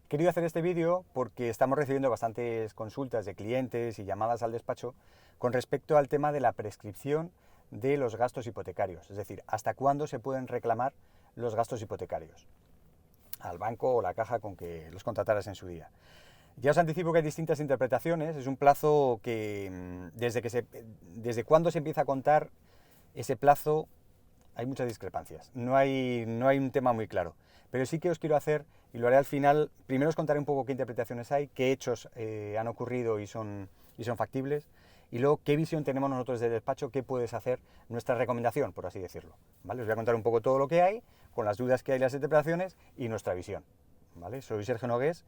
Quería hacer este vídeo porque estamos recibiendo bastantes consultas de clientes y llamadas al despacho con respecto al tema de la prescripción de los gastos hipotecarios, es decir, hasta cuándo se pueden reclamar los gastos hipotecarios al banco o la caja con que los contrataras en su día. Ya os anticipo que hay distintas interpretaciones, es un plazo que desde cuándo se empieza a contar ese plazo hay muchas discrepancias, no hay un tema muy claro, pero sí que os quiero hacer, y lo haré al final, primero os contaré un poco qué interpretaciones hay, qué hechos han ocurrido y son factibles, y luego qué visión tenemos nosotros del despacho, qué puedes hacer, nuestra recomendación, por así decirlo. ¿Vale? Os voy a contar un poco todo lo que hay, con las dudas que hay, las interpretaciones y nuestra visión. ¿Vale? Soy Sergio Nogués,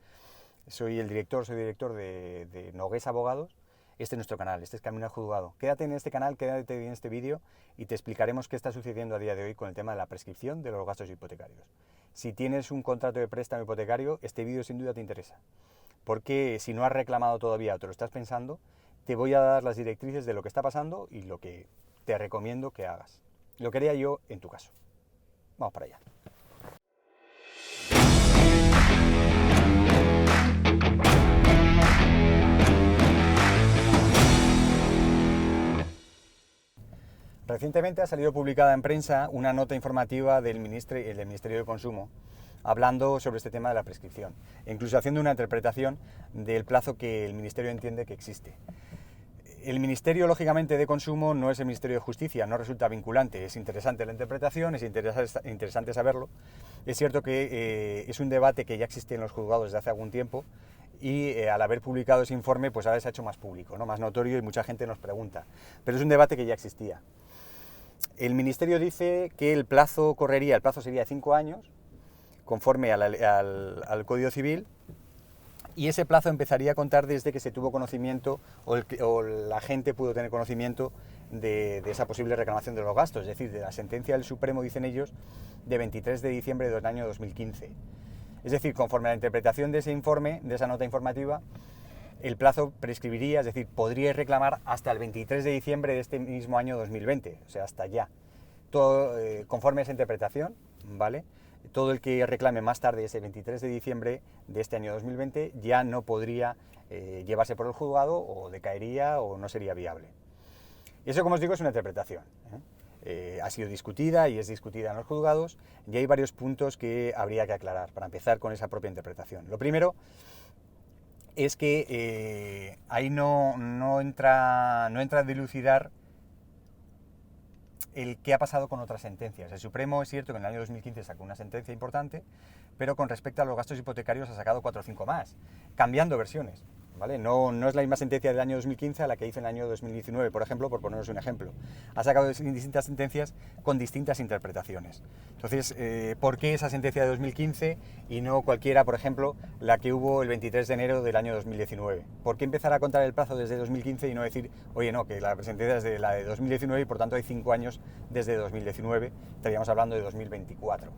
soy director de Nogués Abogados. Este es nuestro canal, este es Camino al Juzgado. Quédate en este canal, quédate en este vídeo y te explicaremos qué está sucediendo a día de hoy con el tema de la prescripción de los gastos hipotecarios. Si tienes un contrato de préstamo hipotecario, este vídeo sin duda te interesa, porque si no has reclamado todavía o te lo estás pensando, te voy a dar las directrices de lo que está pasando y lo que te recomiendo que hagas. Lo que haría yo en tu caso. Vamos para allá. Recientemente ha salido publicada en prensa una nota informativa del Ministerio de Consumo hablando sobre este tema de la prescripción, e incluso haciendo una interpretación del plazo que el Ministerio entiende que existe. El Ministerio, lógicamente, de Consumo no es el Ministerio de Justicia, no resulta vinculante. Es interesante la interpretación, es interesante saberlo. Es cierto que es un debate que ya existe en los juzgados desde hace algún tiempo y al haber publicado ese informe, pues ahora se ha hecho más público, ¿no? Más notorio, y mucha gente nos pregunta. Pero es un debate que ya existía. El Ministerio dice que el plazo sería de 5 años, conforme al Código Civil, y ese plazo empezaría a contar desde que se tuvo conocimiento o la gente pudo tener conocimiento de esa posible reclamación de los gastos, es decir, de la sentencia del Supremo, dicen ellos, de 23 de diciembre del año 2015. Es decir, conforme a la interpretación de ese informe, de esa nota informativa, el plazo prescribiría, es decir, podría reclamar hasta el 23 de diciembre de este mismo año 2020, o sea, hasta ya. Todo conforme a esa interpretación, ¿vale? Todo el que reclame más tarde ese 23 de diciembre de este año 2020 ya no podría llevarse por el juzgado o decaería o no sería viable. Eso, como os digo, es una interpretación. Ha sido discutida y es discutida en los juzgados y hay varios puntos que habría que aclarar para empezar con esa propia interpretación. Lo primero es que ahí no entra a dilucidar el qué ha pasado con otras sentencias. El Supremo es cierto que en el año 2015 sacó una sentencia importante, pero con respecto a los gastos hipotecarios ha sacado 4 o 5 más, cambiando versiones, ¿vale? No es la misma sentencia del año 2015 a la que hizo en el año 2019, por ejemplo, por poneros un ejemplo. Ha sacado distintas sentencias con distintas interpretaciones. Entonces, ¿por qué esa sentencia de 2015 y no cualquiera, por ejemplo, la que hubo el 23 de enero del año 2019? ¿Por qué empezar a contar el plazo desde 2015 y no decir, oye, no, que la sentencia es de la de 2019 y por tanto hay 5 años desde 2019, estaríamos hablando de 2024.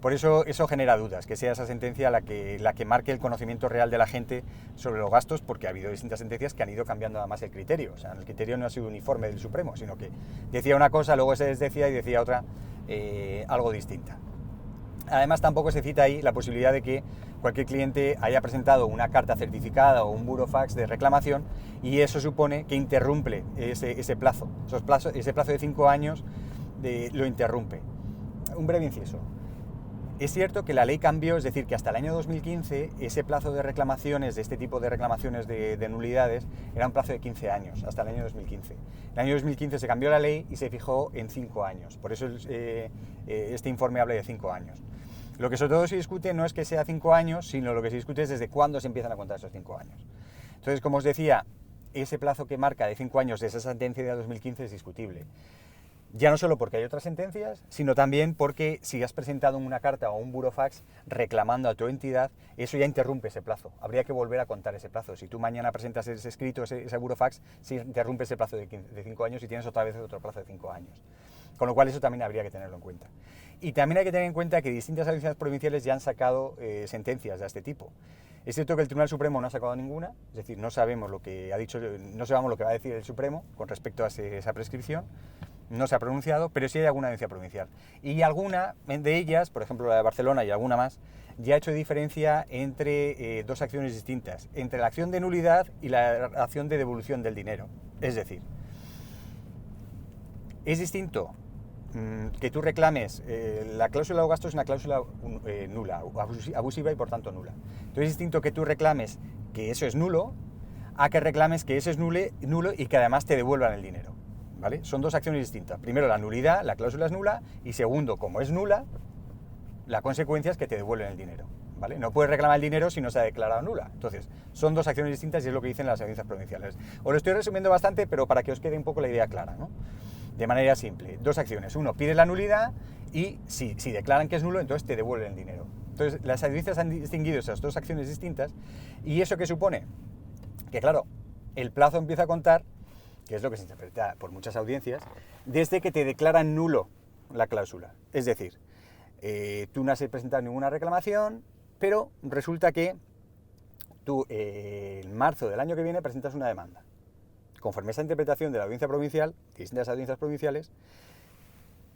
Por eso genera dudas, que sea esa sentencia la que marque el conocimiento real de la gente sobre los gastos, porque ha habido distintas sentencias que han ido cambiando además el criterio. O sea, el criterio no ha sido uniforme del Supremo, sino que decía una cosa, luego se desdecía y decía otra algo distinta. Además, tampoco se cita ahí la posibilidad de que cualquier cliente haya presentado una carta certificada o un burofax de reclamación y eso supone que interrumpe ese plazo. Ese plazo de 5 años lo interrumpe. Un breve inciso. Es cierto que la ley cambió, es decir, que hasta el año 2015 ese plazo de reclamaciones, de este tipo de reclamaciones de nulidades, era un plazo de 15 años, hasta el año 2015. En el año 2015 se cambió la ley y se fijó en 5 años, por eso este informe habla de 5 años. Lo que sobre todo se discute no es que sea 5 años, sino lo que se discute es desde cuándo se empiezan a contar esos 5 años. Entonces, como os decía, ese plazo que marca de 5 años de esa sentencia de 2015 es discutible. Ya no solo porque hay otras sentencias, sino también porque si has presentado una carta o un burofax reclamando a tu entidad, eso ya interrumpe ese plazo. Habría que volver a contar ese plazo. Si tú mañana presentas ese escrito, ese burofax, se interrumpe ese plazo de 5 años y tienes otra vez otro plazo de 5 años. Con lo cual eso también habría que tenerlo en cuenta. Y también hay que tener en cuenta que distintas audiencias provinciales ya han sacado sentencias de este tipo. Es cierto que el Tribunal Supremo no ha sacado ninguna, es decir, no sabemos lo que ha dicho, no sabemos lo que va a decir el Supremo con respecto a esa prescripción. No se ha pronunciado, pero sí hay alguna audiencia provincial. Y alguna de ellas, por ejemplo la de Barcelona y alguna más, ya ha hecho diferencia entre dos acciones distintas, entre la acción de nulidad y la acción de devolución del dinero. Es decir, es distinto que tú reclames, la cláusula de gasto es una cláusula nula, abusiva y por tanto nula. Entonces es distinto que tú reclames que eso es nulo, a que reclames que eso es nulo y que además te devuelvan el dinero, ¿vale? Son dos acciones distintas. Primero, la nulidad, la cláusula es nula, y segundo, como es nula, la consecuencia es que te devuelven el dinero, ¿vale? No puedes reclamar el dinero si no se ha declarado nula. Entonces, son dos acciones distintas y es lo que dicen las audiencias provinciales. Os lo estoy resumiendo bastante, pero para que os quede un poco la idea clara, ¿no? De manera simple, dos acciones. Uno, pide la nulidad y si declaran que es nulo, entonces te devuelven el dinero. Entonces, las audiencias han distinguido esas dos acciones distintas. ¿Y eso qué supone? Que claro, el plazo empieza a contar, que es lo que se interpreta por muchas audiencias, desde que te declaran nulo la cláusula. Es decir, tú no has presentado ninguna reclamación, pero resulta que tú en marzo del año que viene presentas una demanda. Conforme a esa interpretación de la audiencia provincial, distintas audiencias provinciales,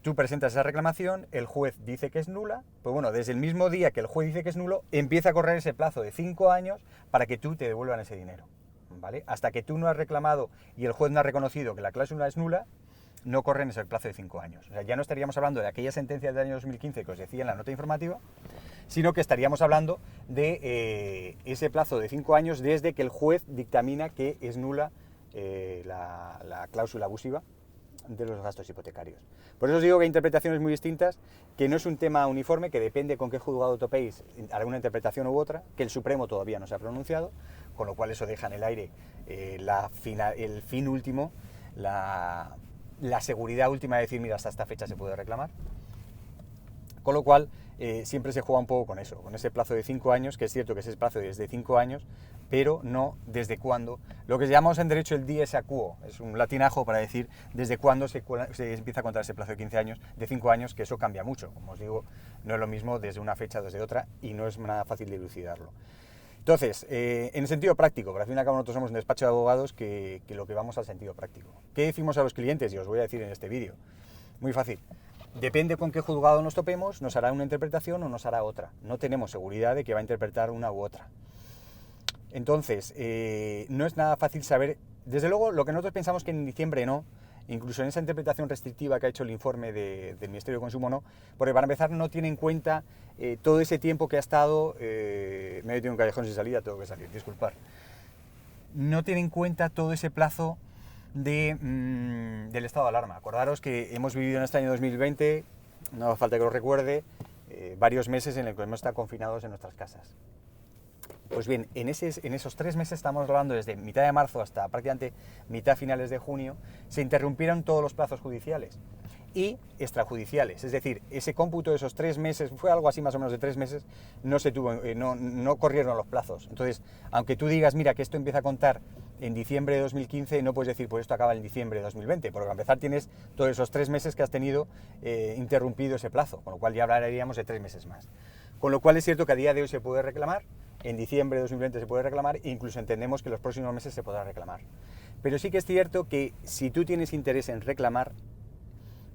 tú presentas esa reclamación, el juez dice que es nula, pues bueno, desde el mismo día que el juez dice que es nulo, empieza a correr ese plazo de 5 años para que tú te devuelvan ese dinero, ¿vale? Hasta que tú no has reclamado y el juez no ha reconocido que la cláusula es nula, no corren ese plazo de 5 años. O sea, ya no estaríamos hablando de aquella sentencia del año 2015 que os decía en la nota informativa, sino que estaríamos hablando de ese plazo de 5 años desde que el juez dictamina que es nula la cláusula abusiva de los gastos hipotecarios. Por eso os digo que hay interpretaciones muy distintas, que no es un tema uniforme, que depende con qué juzgado topéis alguna interpretación u otra, que el Supremo todavía no se ha pronunciado, con lo cual eso deja en el aire el fin último, la seguridad última de decir, mira, hasta esta fecha se puede reclamar. Con lo cual, siempre se juega un poco con eso, con ese plazo de 5 años, que es cierto que ese plazo es de 5 años, pero no desde cuándo. Lo que llamamos en derecho el dies a quo, es un latinajo para decir desde cuándo se empieza a contar ese plazo de 15 años, de 5 años, que eso cambia mucho. Como os digo, no es lo mismo desde una fecha o desde otra, y no es nada fácil de dilucidarlo. Entonces, en el sentido práctico, porque al fin y al cabo nosotros somos un despacho de abogados que lo que vamos al sentido práctico. ¿Qué decimos a los clientes? Y os voy a decir en este vídeo. Muy fácil. Depende con qué juzgado nos topemos, nos hará una interpretación o nos hará otra. No tenemos seguridad de que va a interpretar una u otra. Entonces, no es nada fácil saber. Desde luego, lo que nosotros pensamos que en diciembre no, incluso en esa interpretación restrictiva que ha hecho el informe del Ministerio de Consumo no, porque para empezar no tiene en cuenta todo ese tiempo que ha estado, me he metido en un callejón sin salida, tengo que salir, disculpad. No tiene en cuenta todo ese plazo del estado de alarma. Acordaros que hemos vivido en este año 2020, no hace falta que lo recuerde, varios meses en los que hemos estado confinados en nuestras casas. Pues bien, en esos 3 meses, estamos hablando desde mitad de marzo hasta prácticamente mitad finales de junio, se interrumpieron todos los plazos judiciales y extrajudiciales. Es decir, ese cómputo de esos 3 meses, fue algo así más o menos de 3 meses, no corrieron los plazos. Entonces, aunque tú digas, mira, que esto empieza a contar en diciembre de 2015, no puedes decir, pues esto acaba en diciembre de 2020, porque a empezar tienes todos esos 3 meses que has tenido interrumpido ese plazo, con lo cual ya hablaríamos de 3 meses más. Con lo cual es cierto que a día de hoy se puede reclamar, en diciembre de 2020 se puede reclamar, e incluso entendemos que en los próximos meses se podrá reclamar. Pero sí que es cierto que si tú tienes interés en reclamar,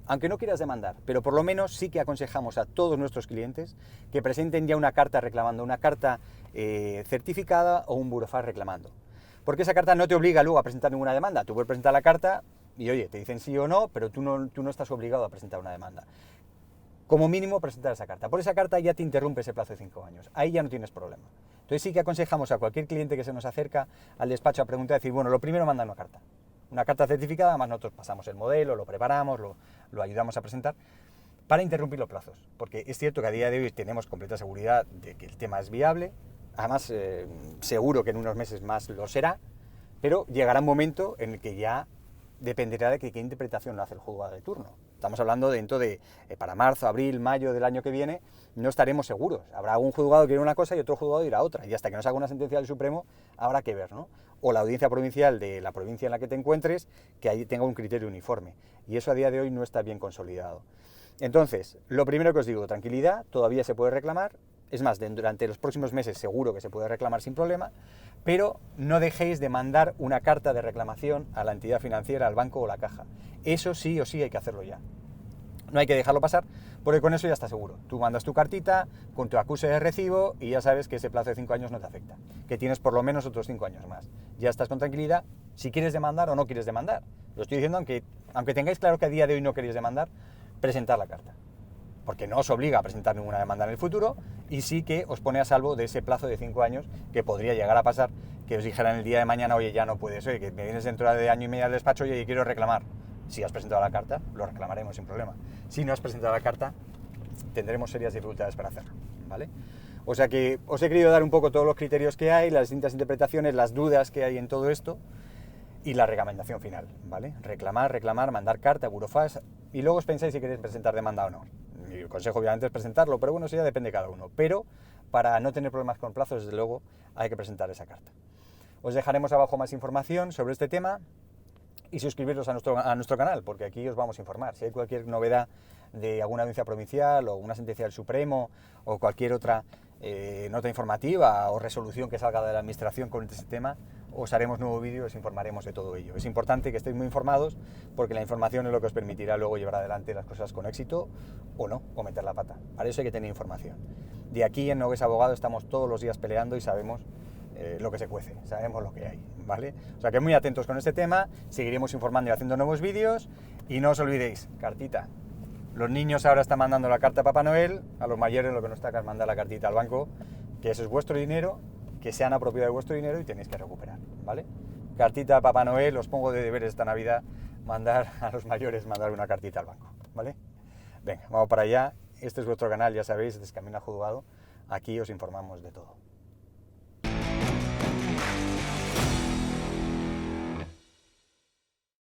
aunque no quieras demandar, pero por lo menos sí que aconsejamos a todos nuestros clientes que presenten ya una carta reclamando, una carta certificada o un burofax reclamando. Porque esa carta no te obliga luego a presentar ninguna demanda. Tú puedes presentar la carta y, oye, te dicen sí o no, pero tú no estás obligado a presentar una demanda. Como mínimo, presentar esa carta. Por esa carta ya te interrumpe ese plazo de 5 años. Ahí ya no tienes problema. Entonces sí que aconsejamos a cualquier cliente que se nos acerca al despacho a preguntar, decir, bueno, lo primero manda una carta certificada, además nosotros pasamos el modelo, lo preparamos, lo ayudamos a presentar, para interrumpir los plazos. Porque es cierto que a día de hoy tenemos completa seguridad de que el tema es viable, además seguro que en unos meses más lo será, pero llegará un momento en el que ya dependerá de qué interpretación lo hace el juzgado de turno. Estamos hablando dentro de, para marzo, abril, mayo del año que viene, no estaremos seguros. Habrá un juzgado que dirá una cosa y otro juzgado dirá otra. Y hasta que no se haga una sentencia del Supremo, habrá que ver, ¿no? O la audiencia provincial de la provincia en la que te encuentres, que ahí tenga un criterio uniforme. Y eso a día de hoy no está bien consolidado. Entonces, lo primero que os digo, tranquilidad, todavía se puede reclamar. Es más, durante los próximos meses seguro que se puede reclamar sin problema, pero no dejéis de mandar una carta de reclamación a la entidad financiera, al banco o la caja. Eso sí o sí hay que hacerlo ya. No hay que dejarlo pasar, porque con eso ya está seguro. Tú mandas tu cartita con tu acuse de recibo y ya sabes que ese plazo de 5 años no te afecta, que tienes por lo menos otros 5 años más. Ya estás con tranquilidad si quieres demandar o no quieres demandar. Lo estoy diciendo aunque tengáis claro que a día de hoy no queréis demandar, presentar la carta, porque no os obliga a presentar ninguna demanda en el futuro y sí que os pone a salvo de ese plazo de 5 años que podría llegar a pasar, que os dijeran el día de mañana, oye, ya no puedes, oye, que me vienes dentro de año y medio al despacho, oye, y quiero reclamar. Si has presentado la carta, lo reclamaremos sin problema. Si no has presentado la carta, tendremos serias dificultades para hacerlo, ¿vale? O sea que os he querido dar un poco todos los criterios que hay, las distintas interpretaciones, las dudas que hay en todo esto y la recomendación final, ¿vale? Reclamar, mandar carta, burofax, y luego os pensáis si queréis presentar demanda o no. Mi consejo obviamente es presentarlo, pero bueno, eso ya depende de cada uno. Pero para no tener problemas con plazos, desde luego, hay que presentar esa carta. Os dejaremos abajo más información sobre este tema y suscribiros a nuestro canal, porque aquí os vamos a informar. Si hay cualquier novedad de alguna audiencia provincial o una sentencia del Supremo o cualquier otra nota informativa o resolución que salga de la administración con este tema, os haremos nuevo vídeo y os informaremos de todo ello. Es importante que estéis muy informados porque la información es lo que os permitirá luego llevar adelante las cosas con éxito o no, o meter la pata. Para eso hay que tener información. De aquí en Nogués Abogado estamos todos los días peleando y sabemos lo que se cuece, sabemos lo que hay, ¿vale? O sea que muy atentos con este tema, seguiremos informando y haciendo nuevos vídeos y no os olvidéis, cartita. Los niños ahora están mandando la carta a Papá Noel, a los mayores lo que nos toca es mandar la cartita al banco, que eso es vuestro dinero, que se han apropiado de vuestro dinero y tenéis que recuperar, ¿vale? Cartita a Papá Noel, os pongo de deberes esta Navidad, mandar a los mayores, mandar una cartita al banco, ¿vale? Venga, vamos para allá, este es vuestro canal, ya sabéis, este es Camino al Juzgado, aquí os informamos de todo.